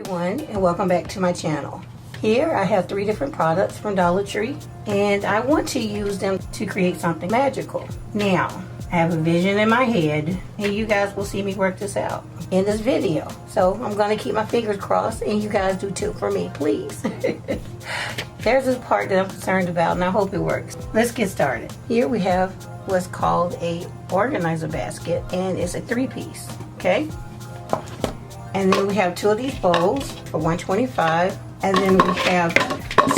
Everyone, and welcome back to my channel. Here I have 3 different products from Dollar Tree, and I want to use them to create something magical. Now, I have a vision in my head, and you guys will see me work this out in this video. So I'm going to keep my fingers crossed, and you guys do too for me, please. There's this part that I'm concerned about, and I hope it works. Let's get started. Here we have what's called a organizer basket, and it's a 3-piece, okay? And then we have 2 of these bowls for $1.25, and then we have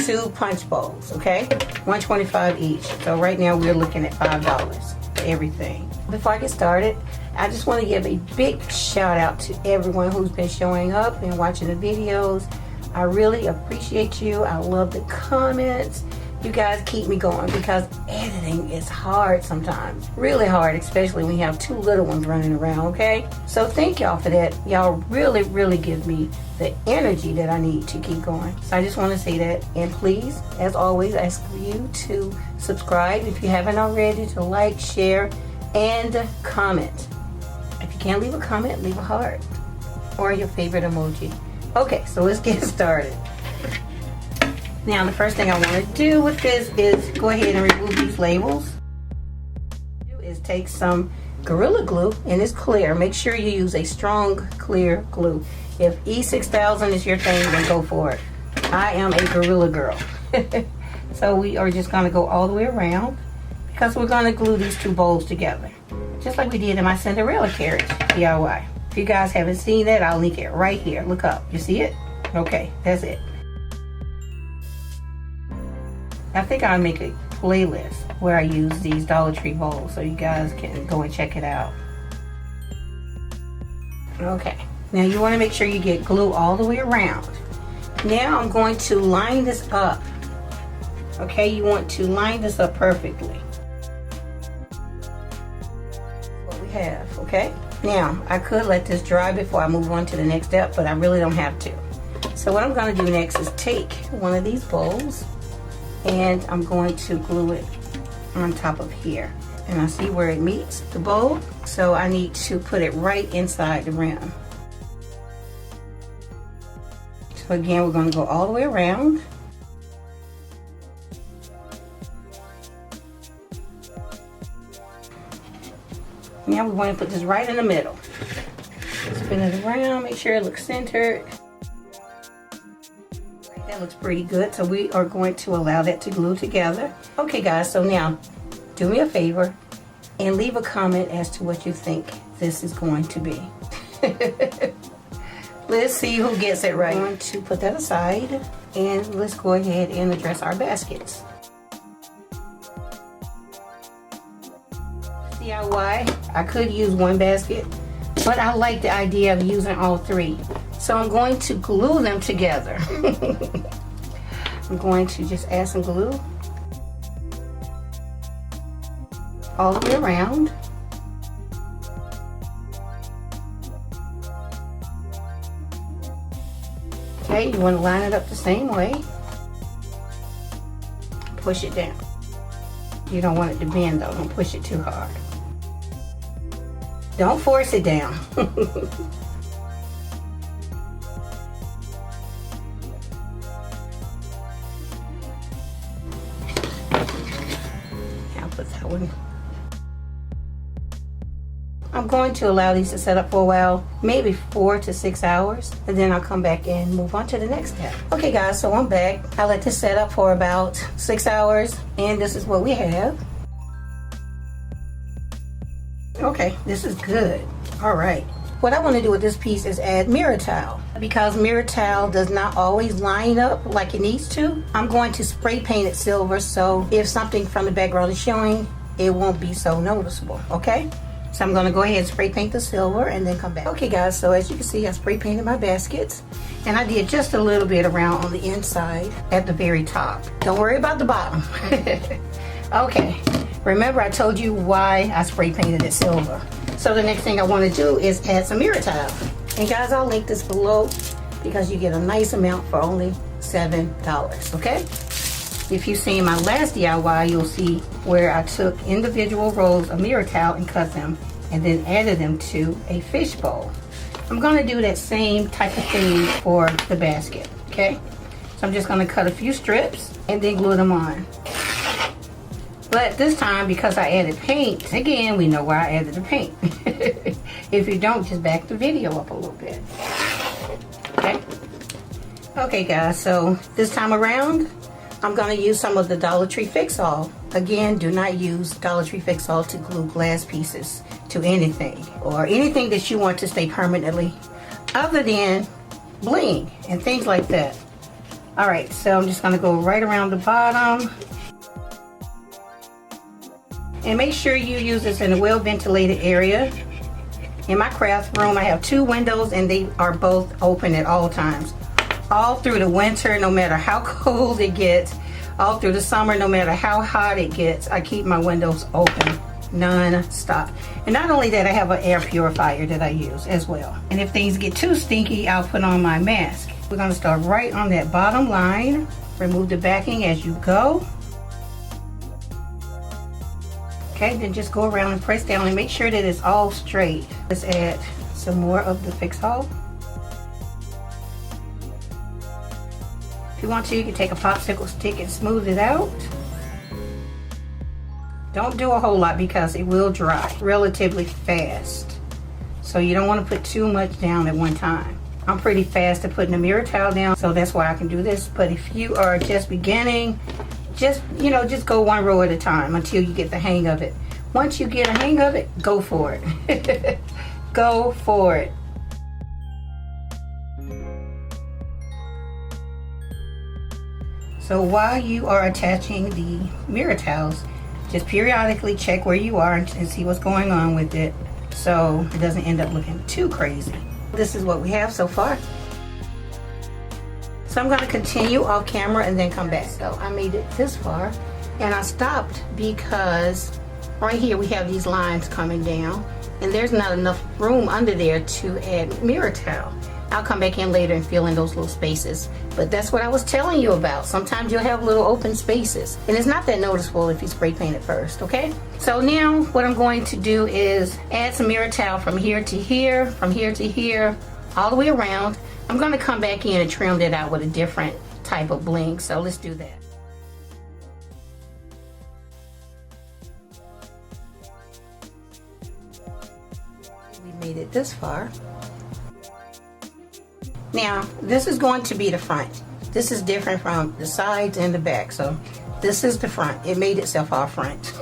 2 punch bowls, okay? $1.25 each. So right now we're looking at $5 for everything. Before I get started, I just want to give a big shout out to everyone who's been showing up and watching the videos. I really appreciate you. I love the comments. You guys keep me going because editing is hard sometimes. Really hard, especially when you have 2 little ones running around, okay? So thank y'all for that. Y'all really give me the energy that I need to keep going. So I just want to say that. And please, as always, I ask for you to subscribe if you haven't already, to like, share, and comment. If you can't leave a comment, leave a heart or your favorite emoji. Okay, so let's get started. Now the first thing I want to do with this is go ahead and remove these labels. Is take some Gorilla Glue, and it's clear. Make sure you use a strong clear glue. If E6000 is your thing, then go for it. I am a Gorilla girl. So we are just going to go all the way around because we're going to glue these 2 bowls together. Just like we did in my Cinderella carriage DIY. If you guys haven't seen that, I'll link it right here. Look up. You see it? Okay, that's it. I think I'll make a playlist where I use these Dollar Tree bowls so you guys can go and check it out. Okay, now you want to make sure you get glue all the way around. Now I'm going to line this up. Okay, you want to line this up perfectly. What we have, okay? Now, I could let this dry before I move on to the next step, but I really don't have to. So what I'm going to do next is take one of these bowls, and I'm going to glue it on top of here. And I see where it meets the bowl, so I need to put it right inside the rim. So again, we're going to go all the way around. Now we want to put this right in the middle. Spin it around, make sure it looks centered. That looks pretty good, so we are going to allow that to glue together. Okay guys, so now do me a favor and leave a comment as to what you think this is going to be. Let's see who gets it right. I'm going to put that aside and let's go ahead and address our baskets. DIY, I could use 1 basket, but I like the idea of using all 3. So I'm going to glue them together. I'm going to just add some glue all the way around. Okay, you want to line it up the same way. Push it down. You don't want it to bend though, don't push it too hard. Don't force it down. That one. I'm going to allow these to set up for a while, maybe 4 to 6 hours, and then I'll come back and move on to the next step. Okay guys, so I'm back. I let this set up for about 6 hours, and this is what we have. Okay, this is good. All right. What I want to do with this piece is add mirror tile. Because mirror tile does not always line up like it needs to, I'm going to spray paint it silver, so if something from the background is showing, it won't be so noticeable, okay? So I'm going to go ahead and spray paint the silver and then come back. Okay guys, so as you can see, I spray painted my baskets, and I did just a little bit around on the inside at the very top. Don't worry about the bottom. Okay, remember I told you why I spray painted it silver. So the next thing I want to do is add some mirror tile. And guys, I'll link this below because you get a nice amount for only $7, okay? If you've seen my last DIY, you'll see where I took individual rolls of mirror tile and cut them and then added them to a fish bowl. I'm gonna do that same type of thing for the basket, okay? So I'm just gonna cut a few strips and then glue them on. But this time, because I added paint, again, we know why I added the paint. If you don't, just back the video up a little bit. Okay? Okay guys, so this time around, I'm gonna use some of the Dollar Tree Fix-All. Again, do not use Dollar Tree Fix-All to glue glass pieces to anything, or anything that you want to stay permanently, other than bling and things like that. All right, so I'm just gonna go right around the bottom. And make sure you use this in a well-ventilated area. In my craft room, I have 2 windows and they are both open at all times. All through the winter, no matter how cold it gets, all through the summer, no matter how hot it gets, I keep my windows open non-stop. And not only that, I have an air purifier that I use as well. And if things get too stinky, I'll put on my mask. We're gonna start right on that bottom line. Remove the backing as you go. Okay, then just go around and press down and make sure that it's all straight. Let's add some more of the Fix-All. If you want to, you can take a popsicle stick and smooth it out. Don't do a whole lot because it will dry relatively fast. So you don't want to put too much down at one time. I'm pretty fast at putting a mirror towel down, so that's why I can do this. But if you are just beginning, just go one row at a time until you get the hang of it. Once you get a hang of it, go for it. Go for it. So while you are attaching the mirror towels, just periodically check where you are and see what's going on with it so it doesn't end up looking too crazy. This is what we have so far. So I'm going to continue off camera and then come back. So I made it this far and I stopped because right here we have these lines coming down and there's not enough room under there to add mirror towel. I'll come back in later and fill in those little spaces. But that's what I was telling you about. Sometimes you'll have little open spaces and it's not that noticeable if you spray paint it first, okay? So now what I'm going to do is add some mirror towel from here to here, from here to here, all the way around. I'm going to come back in and trim that out with a different type of bling. So let's do that. We made it this far. Now, this is going to be the front. This is different from the sides and the back. So this is the front. It made itself all front.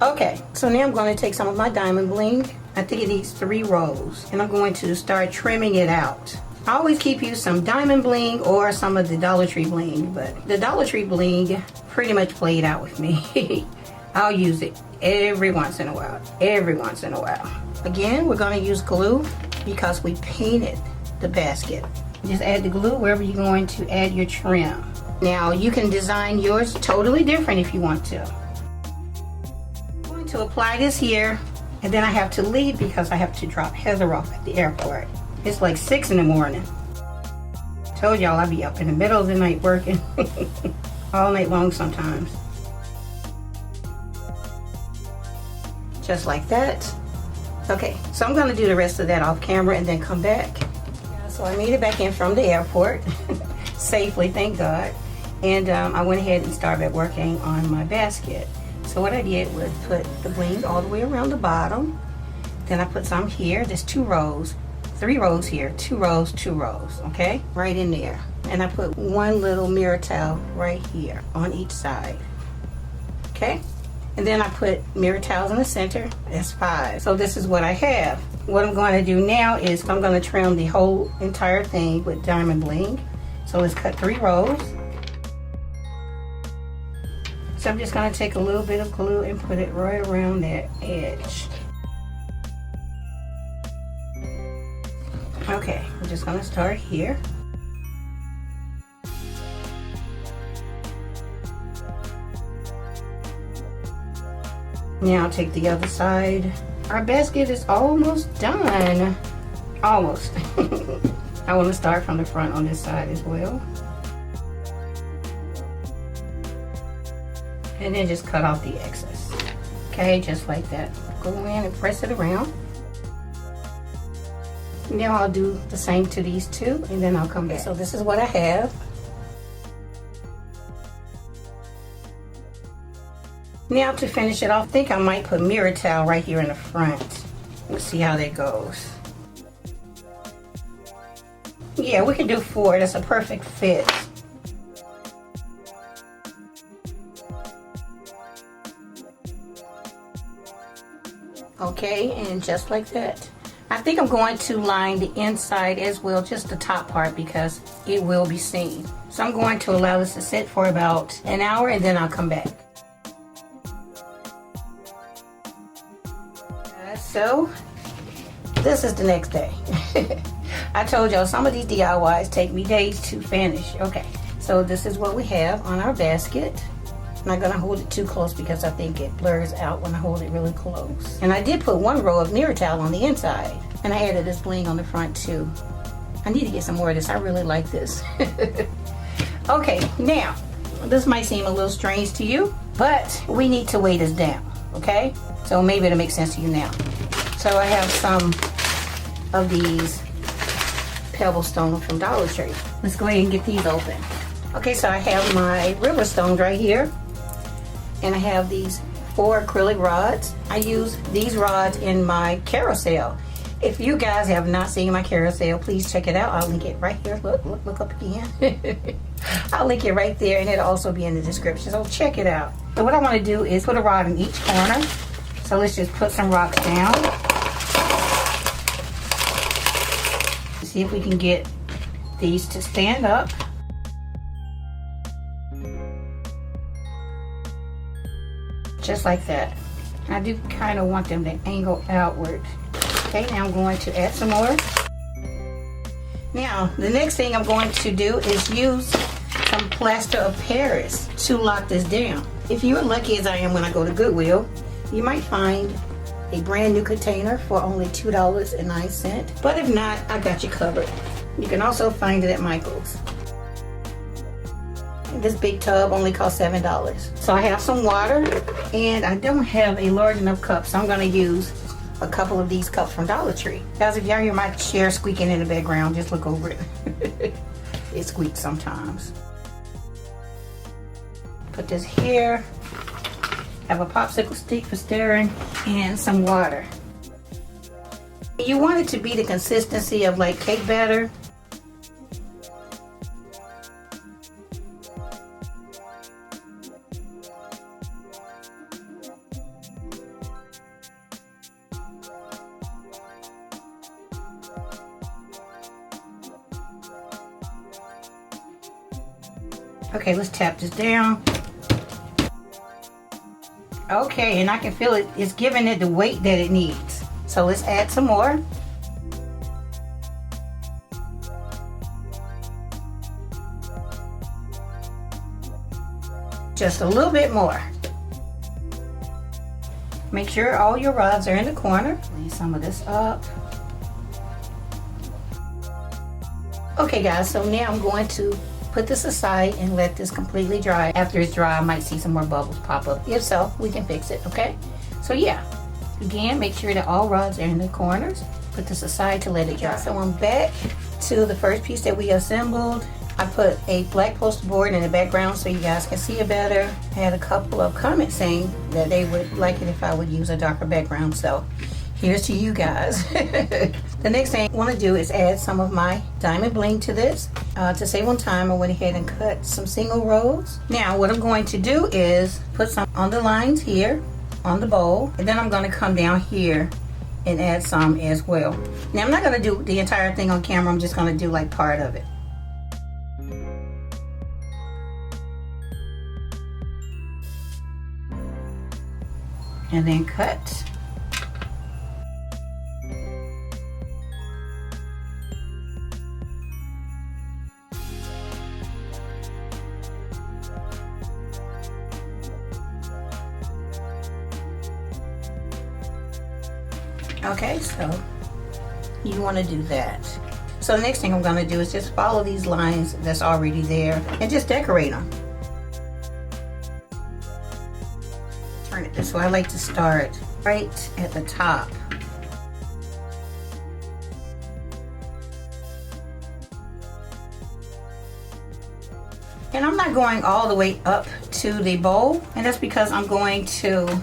Okay, so now I'm going to take some of my diamond bling. I think it needs 3 rows. And I'm going to start trimming it out. I always keep you some diamond bling or some of the Dollar Tree bling. But the Dollar Tree bling pretty much played out with me. I'll use it every once in a while. Every once in a while. Again, we're going to use glue because we painted the basket. Just add the glue wherever you're going to add your trim. Now you can design yours totally different if you want to. I'm going to apply this here and then I have to leave because I have to drop Heather off at the airport. It's like 6 in the morning. Told y'all I'd be up in the middle of the night working. All night long sometimes. Just like that. Okay, so I'm going to do the rest of that off camera and then come back. So I made it back in from the airport safely, thank God. And I went ahead and started working on my basket. So what I did was put the bling all the way around the bottom. Then I put some here. There's 2 rows, 3 rows here, 2 rows, 2 rows, okay? Right in there. And I put 1 little mirror towel right here on each side, okay? And then I put mirror towels in the center. That's 5. So this is what I have. What I'm going to do now is I'm going to trim the whole entire thing with diamond bling. So let's cut 3 rows. So I'm just going to take a little bit of glue and put it right around that edge. Okay, I'm just going to start here. Now I'll take the other side. Our basket is almost done. Almost. I want to start from the front on this side as well. And then just cut off the excess. Okay, just like that. Go in and press it around. Now I'll do the same to these two, and then I'll come back. So this is what I have. Now to finish it off, I think I might put mirror towel right here in the front. Let's see how that goes. Yeah, we can do 4. That's a perfect fit. Okay, and just like that. I think I'm going to line the inside as well, just the top part, because it will be seen. So I'm going to allow this to sit for about an hour, and then I'll come back. So this is the next day. I told y'all some of these DIYs take me days to finish. Okay, so this is what we have on our basket. I'm not gonna hold it too close because I think it blurs out when I hold it really close. And I did put 1 row of mirror towel on the inside, and I added this bling on the front too. I need to get some more of this. I really like this. Okay, now this might seem a little strange to you, but we need to weigh this down. Okay, so maybe it'll make sense to you now. So I have some of these pebble stones from Dollar Tree. Let's go ahead and get these open. Okay, so I have my river stones right here, and I have these 4 acrylic rods. I use these rods in my carousel. If you guys have not seen my carousel, please check it out. I'll link it right here. Look up again. I'll link it right there, and it'll also be in the description, so check it out. So what I want to do is put a rod in each corner. So let's just put some rocks down. See if we can get these to stand up. Just like that. I do kind of want them to angle outward. Okay, now I'm going to add some more. Now, the next thing I'm going to do is use some plaster of Paris to lock this down. If you're lucky as I am when I go to Goodwill, you might find a brand new container for only $2.09. But if not, I got you covered. You can also find it at Michael's. This big tub only costs $7. So I have some water, and I don't have a large enough cup, so I'm going to use a couple of these cups from Dollar Tree. Guys, if y'all hear my chair squeaking in the background, just look over it. It squeaks sometimes. Put this here. Have a popsicle stick for stirring, and some water. You want it to be the consistency of like cake batter. Okay, let's tap this down. Okay, and I can feel it. It's giving it the weight that it needs. So let's add some more. Just a little bit more. Make sure all your rods are in the corner. Lay some of this up. Okay guys, so now I'm going to put this aside and let this completely dry. After it's dry, I might see some more bubbles pop up. If so, we can fix it, okay? So yeah, again, make sure that all rods are in the corners. Put this aside to let it dry. So I'm back to the first piece that we assembled. I put a black poster board in the background so you guys can see it better. I had a couple of comments saying that they would like it if I would use a darker background, so here's to you guys. The next thing I want to do is add some of my diamond bling to this. To save on time, I went ahead and cut some single rows. Now what I'm going to do is put some on the lines here on the bowl, and then I'm going to come down here and add some as well. Now I'm not going to do the entire thing on camera. I'm just going to do like part of it. And then cut. Okay, so you want to do that. So the next thing I'm going to do is just follow these lines that's already there and just decorate them. Turn it this way. I like to start right at the top. And I'm not going all the way up to the bowl, and that's because I'm going to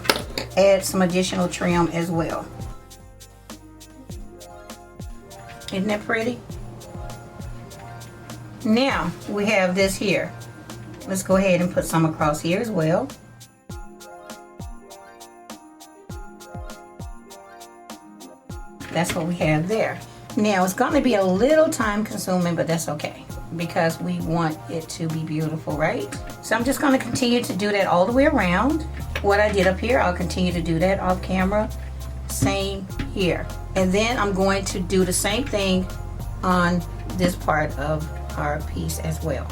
add some additional trim as well. Isn't that pretty? Now we have this here. Let's go ahead and put some across here as well. That's what we have there. Now it's going to be a little time consuming, but that's okay because we want it to be beautiful, right? So I'm just going to continue to do that all the way around. What I did up here, I'll continue to do that off camera. Same here. And then I'm going to do the same thing on this part of our piece as well.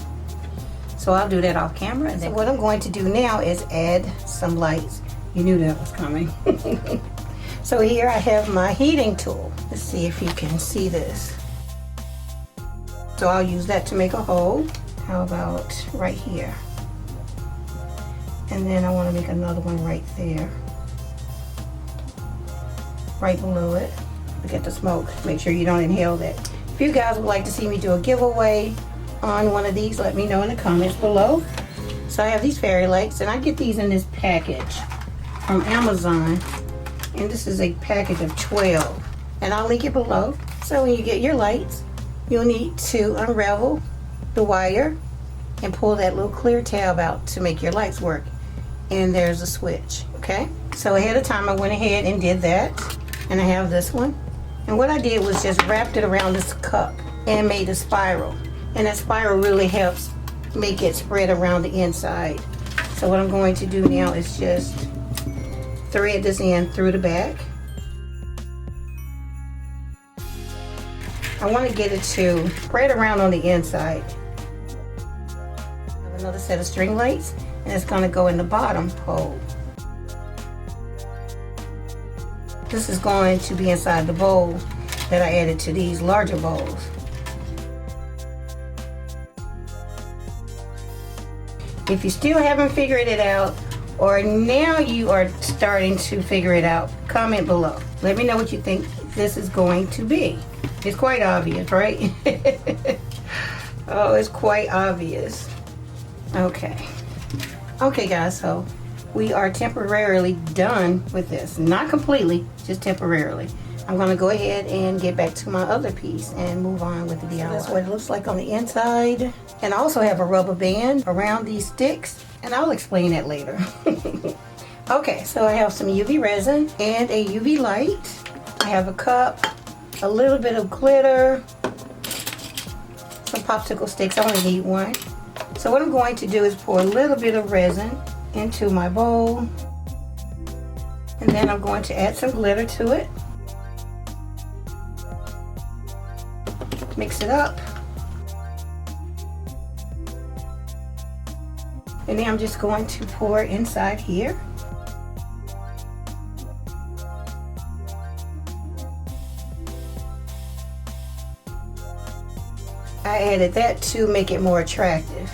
So I'll do that off camera. And then what I'm going to do now is add some lights. You knew that was coming. So here I have my heating tool. Let's see if you can see this. So I'll use that to make a hole. How about right here? And then I want to make another one right there. Right below it. Look at the smoke. Make sure you don't inhale that. If you guys would like to see me do a giveaway on one of these, let me know in the comments below. So I have these fairy lights, and I get these in this package from Amazon. And this is a package of 12. And I'll link it below. So when you get your lights, you'll need to unravel the wire and pull that little clear tab out to make your lights work. And there's a switch, okay? So ahead of time I went ahead and did that. And I have this one. And what I did was just wrapped it around this cup and made a spiral. And that spiral really helps make it spread around the inside. So what I'm going to do now is just thread this in through the back. I want to get it to spread around on the inside. I have another set of string lights, and it's going to go in the bottom hole. This is going to be inside the bowl that I added to these larger bowls. If you still haven't figured it out, or now you are starting to figure it out, comment below. Let me know what you think this is going to be. It's quite obvious, right? Oh, it's quite obvious. Okay. Okay, guys, so we are temporarily done with this. Not completely, just temporarily. I'm going to go ahead and get back to my other piece and move on with the DIY. So that's what it looks like on the inside. And I also have a rubber band around these sticks, and I'll explain that later. Okay, so I have some UV resin and a UV light. I have a cup, a little bit of glitter, some popsicle sticks. I only need one. So what I'm going to do is pour a little bit of resin into my bowl, and then I'm going to add some glitter to it. Mix it up. And then I'm just going to pour inside here. I added that to make it more attractive.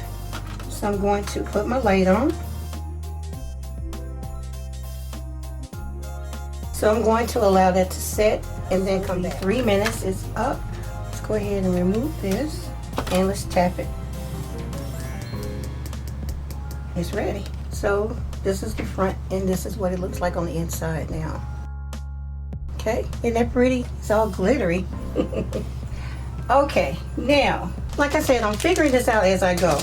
So I'm going to put my light on. So I'm going to allow that to set and then come back. 3 minutes is up. Let's go ahead and remove this and let's tap it. It's ready. So this is the front and this is what it looks like on the inside now. Okay, isn't that pretty? It's all glittery. Okay, now, like I said, I'm figuring this out as I go.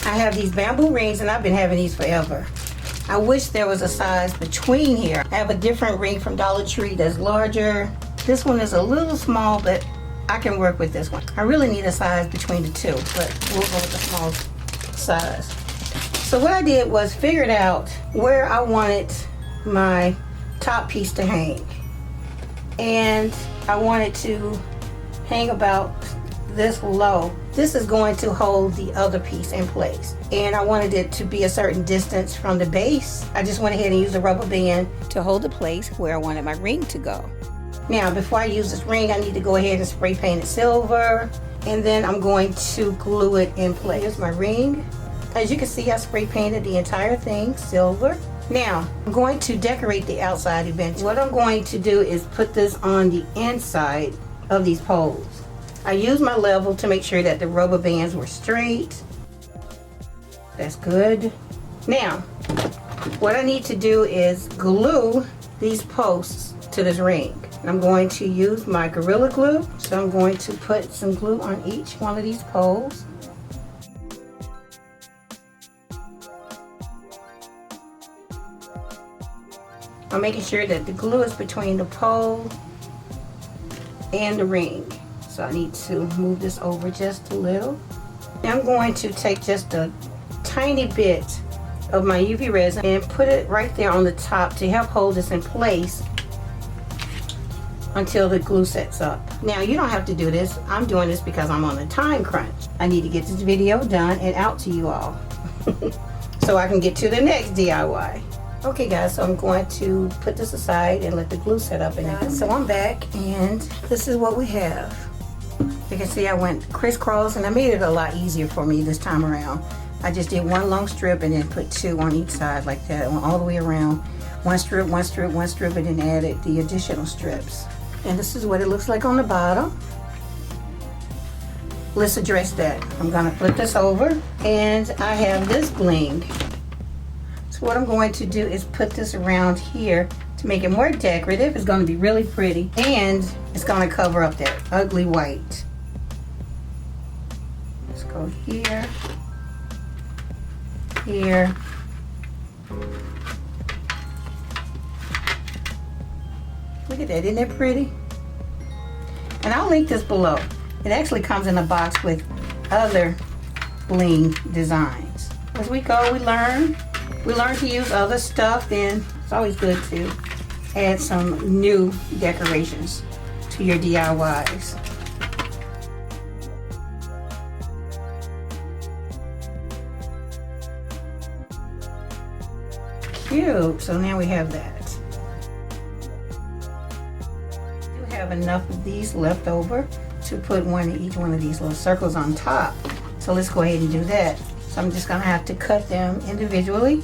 I have these bamboo rings and I've been having these forever. I wish there was a size between here. I have a different ring from Dollar Tree that's larger. This one is a little small, but I can work with this one. I really need a size between the two, but we'll go with the small size. So what I did was figured out where I wanted my top piece to hang. And I wanted to hang about this low. This is going to hold the other piece in place. And I wanted it to be a certain distance from the base. I just went ahead and used a rubber band to hold the place where I wanted my ring to go. Now, before I use this ring, I need to go ahead and spray paint it silver. And then I'm going to glue it in place. Here's my ring. As you can see, I spray painted the entire thing silver. Now, I'm going to decorate the outside eventually. What I'm going to do is put this on the inside of these poles. I used my level to make sure that the rubber bands were straight. That's good. Now, what I need to do is glue these posts to this ring. I'm going to use my Gorilla Glue. So I'm going to put some glue on each one of these poles. I'm making sure that the glue is between the pole and the ring. So I need to move this over just a little. Now I'm going to take just a tiny bit of my UV resin and put it right there on the top to help hold this in place until the glue sets up. Now you don't have to do this. I'm doing this because I'm on a time crunch. I need to get this video done and out to you all so I can get to the next DIY. Okay guys, so I'm going to put this aside and let the glue set up in it. So I'm back and this is what we have. You can see I went crisscross and I made it a lot easier for me this time around. I just did one long strip and then put two on each side like that, all the way around. One strip, one strip, one strip, and then added the additional strips. And this is what it looks like on the bottom. Let's address that. I'm gonna flip this over and I have this bling. So what I'm going to do is put this around here to make it more decorative. It's going to be really pretty and it's going to cover up that ugly white. Let's go here, here. Look at that, isn't that pretty? And I'll link this below. It actually comes in a box with other bling designs. As we go, we learn. We learn to use other stuff, then it's always good to add some new decorations to your DIYs. Cute, so now we have that. We have enough of these left over to put one in each one of these little circles on top. So let's go ahead and do that. So I'm just gonna have to cut them individually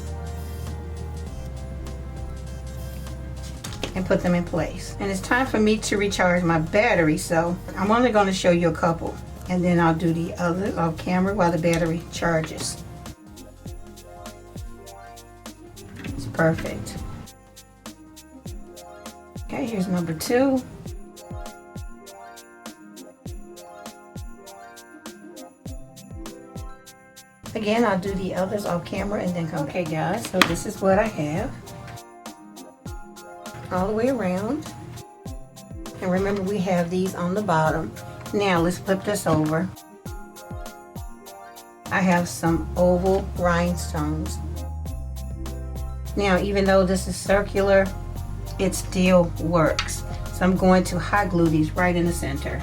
and put them in place. And it's time for me to recharge my battery, so I'm only gonna show you a couple and then I'll do the others off camera while the battery charges. It's perfect. Okay, here's number 2. Again, I'll do the others off camera and then come. Okay guys, so this is what I have. All the way around. And remember we have these on the bottom. Now let's flip this over. I have some oval rhinestones. Now even though this is circular, it still works. So I'm going to hot glue these right in the center.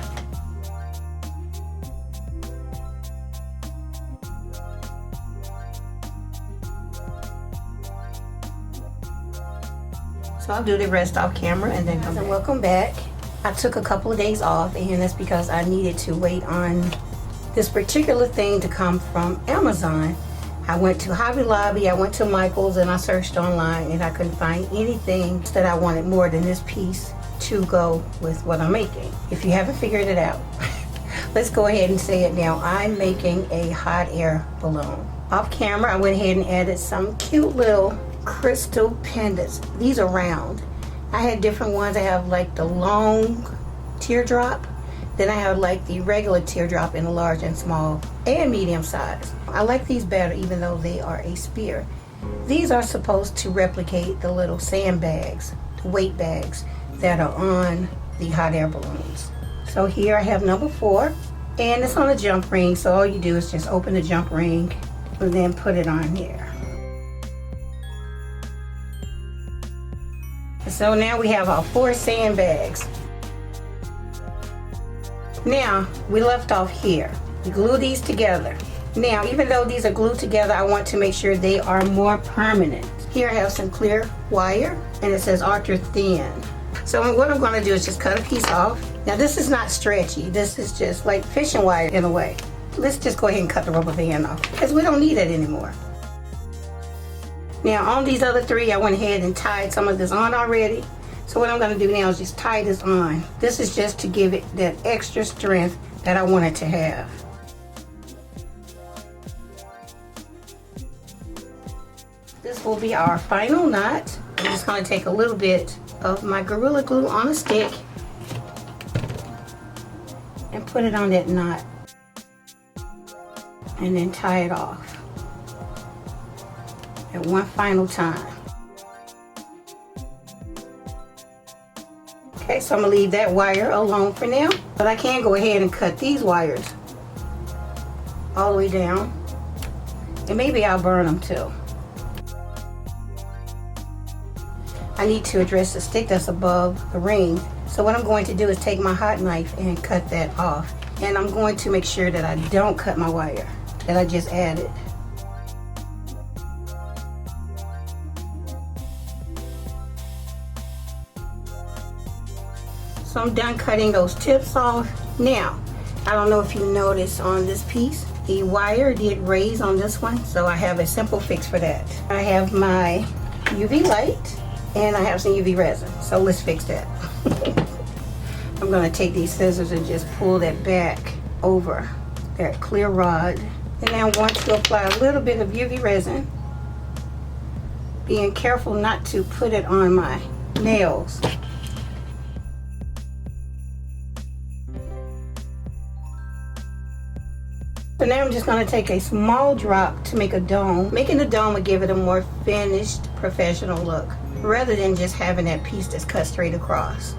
So I'll do the rest off camera and then come back. Welcome back. I took a couple of days off and that's because I needed to wait on this particular thing to come from Amazon. I went to Hobby Lobby, I went to Michael's, and I searched online and I couldn't find anything that I wanted more than this piece to go with what I'm making. If you haven't figured it out, let's go ahead and say it now. I'm making a hot air balloon. Off camera, I went ahead and added some cute little crystal pendants. These are round. I had different ones. I have like the long teardrop, then I have like the regular teardrop in a large and small and medium size. I like these better even though they are a spear. These are supposed to replicate the little sandbags, the weight bags that are on the hot air balloons. So here I have number 4 and it's on a jump ring, so all you do is just open the jump ring and then put it on here. So now we have our 4 sandbags. Now we left off here. We glue these together. Now even though these are glued together, I want to make sure they are more permanent. Here I have some clear wire and it says ultra thin. So what I'm going to do is just cut a piece off. Now this is not stretchy. This is just like fishing wire in a way. Let's just go ahead and cut the rubber band off because we don't need it anymore. Now on these other 3, I went ahead and tied some of this on already. So what I'm going to do now is just tie this on. This is just to give it that extra strength that I want it to have. this will be our final knot. I'm just going to take a little bit of my Gorilla Glue on a stick and put it on that knot, and then tie it off at one final time. Okay, so I'm gonna leave that wire alone for now, but I can go ahead and cut these wires all the way down, and maybe I'll burn them too. I need to address the stick that's above the ring, so what I'm going to do is take my hot knife and cut that off, and I'm going to make sure that I don't cut my wire that I just added. So I'm done cutting those tips off. Now, I don't know if you noticed on this piece, the wire did raise on this one, so I have a simple fix for that. I have my UV light and I have some UV resin, so let's fix that. I'm going to take these scissors and just pull that back over that clear rod, and now I'm going to apply a little bit of UV resin, being careful not to put it on my nails. So now I'm just going to take a small drop to make a dome. Making a dome will give it a more finished, professional look, rather than just having that piece that's cut straight across.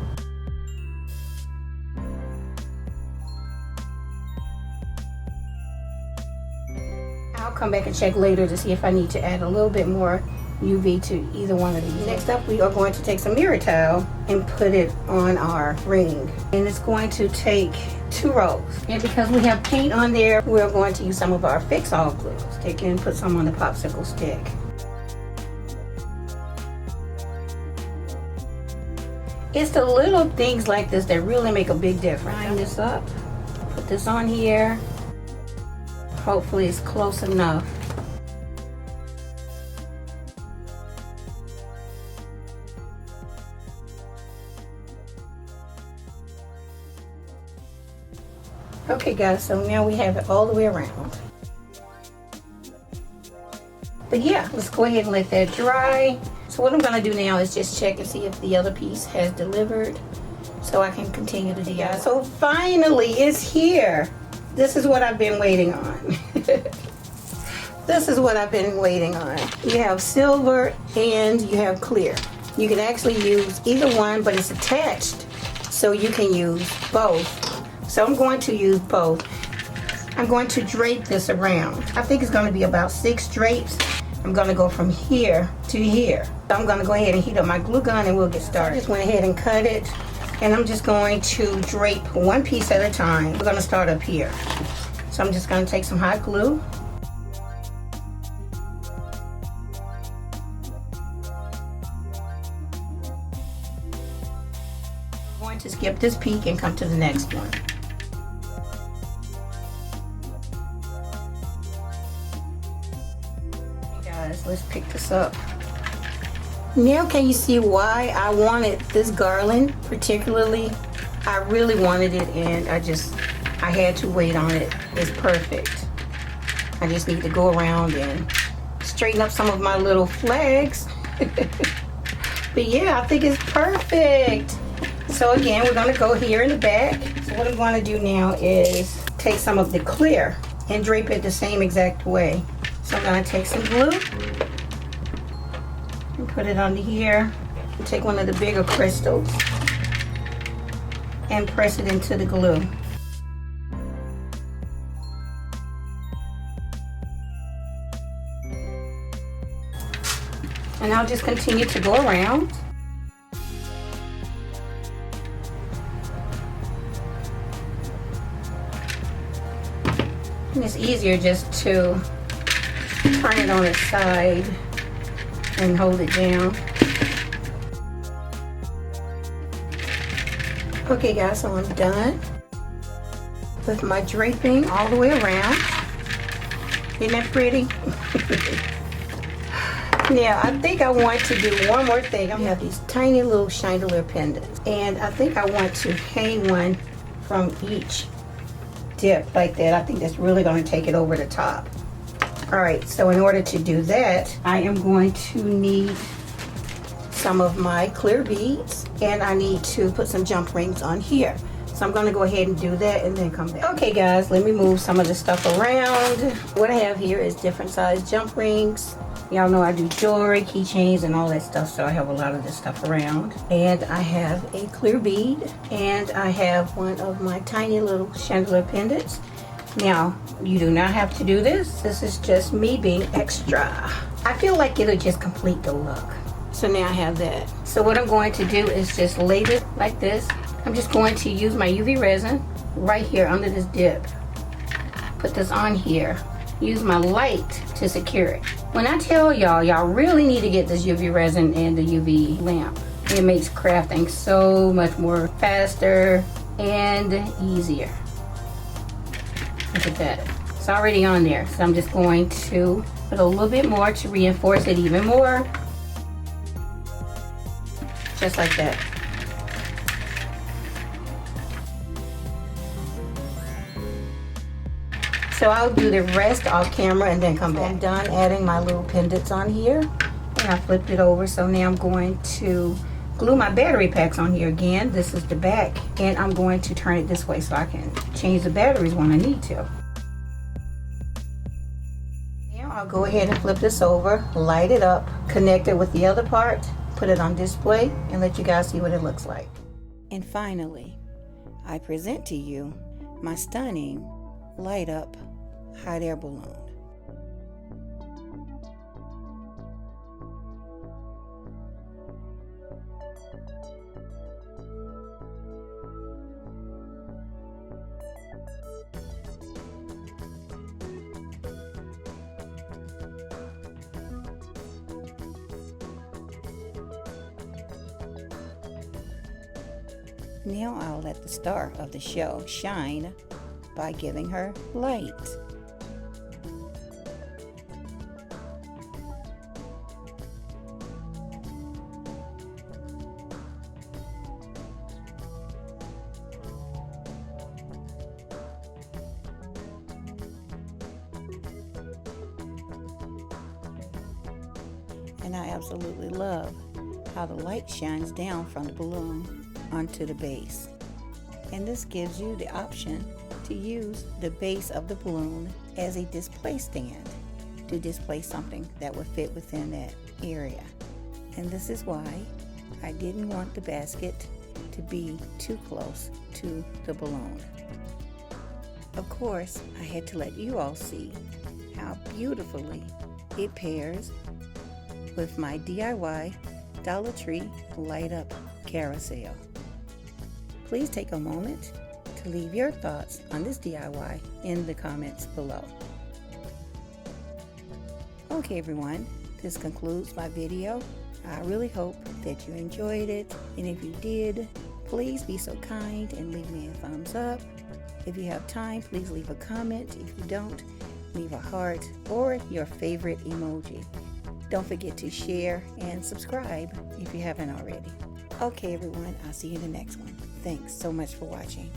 I'll come back and check later to see if I need to add a little bit more UV to either one of these. Next up, we are going to take some mirror towel and put it on our ring. And it's going to take 2 rows. And because we have paint on there, we're going to use some of our fix-all glue. Stick and put some on the popsicle stick. It's the little things like this that really make a big difference. Line this up, put this on here. Hopefully it's close enough. Okay guys, so now we have it all the way around. But yeah, let's go ahead and let that dry. So what I'm gonna do now is just check and see if the other piece has delivered, so I can continue to DIY. So finally it's here. This is what I've been waiting on. This is what I've been waiting on. You have silver and you have clear. You can actually use either one, but it's attached, so you can use both. So I'm going to use both. I'm going to drape this around. I think it's going to be about 6 drapes. I'm going to go from here to here. So I'm going to go ahead and heat up my glue gun and we'll get started. I just went ahead and cut it, and I'm just going to drape one piece at a time. We're going to start up here. So I'm just going to take some hot glue. I'm going to skip this peak and come to the next one. Let's pick this up. Now can you see why I wanted this garland particularly? I really wanted it, and I had to wait on it. It's perfect. I just need to go around and straighten up some of my little flags. But yeah, I think it's perfect. So again, we're going to go here in the back. So what I'm going to do now is take some of the clear and drape it the same exact way. So I'm going to take some glue and put it under here. And take one of the bigger crystals and press it into the glue. And I'll just continue to go around. And it's easier just to turn it on its side and hold it down. Okay guys, so I'm done with my draping all the way around. Isn't that pretty? Now I think I want to do one more thing. I have these tiny little chandelier pendants, and I think I want to hang one from each dip like that. I think that's really going to take it over the top. Alright, so in order to do that, I am going to need some of my clear beads, and I need to put some jump rings on here. So I'm going to go ahead and do that and then come back. Okay guys, let me move some of the stuff around. What I have here is different size jump rings. Y'all know I do jewelry, keychains, and all that stuff, so I have a lot of this stuff around. And I have a clear bead, and I have one of my tiny little chandelier pendants. Now, you do not have to do this. This is just me being extra. I feel like it'll just complete the look. So now I have that. So what I'm going to do is just lay it like this. I'm just going to use my UV resin right here under this dip. Put this on here. Use my light to secure it. When I tell y'all, y'all really need to get this UV resin and the UV lamp. It makes crafting so much more faster and easier. Look at that. It's already on there. So I'm just going to put a little bit more to reinforce it even more. Just like that. So I'll do the rest off camera and then come back. I'm done adding my little pendants on here. And I flipped it over. So now I'm going to glue my battery packs on here again. This is the back. And I'm going to turn it this way so I can change the batteries when I need to. Now I'll go ahead and flip this over, light it up, connect it with the other part, put it on display, and let you guys see what it looks like. And finally, I present to you my stunning light up hot air balloon. Now I'll let the star of the show shine by giving her light. And I absolutely love how the light shines down from the balloon onto the base. And this gives you the option to use the base of the balloon as a display stand to display something that would fit within that area. And this is why I didn't want the basket to be too close to the balloon. Of course, I had to let you all see how beautifully it pairs with my DIY Dollar Tree light up carousel. Please take a moment to leave your thoughts on this DIY in the comments below. Okay everyone, this concludes my video. I really hope that you enjoyed it, and if you did, please be so kind and leave me a thumbs up. If you have time, please leave a comment. If you don't, leave a heart or your favorite emoji. Don't forget to share and subscribe if you haven't already. Okay everyone, I'll see you in the next one. Thanks so much for watching.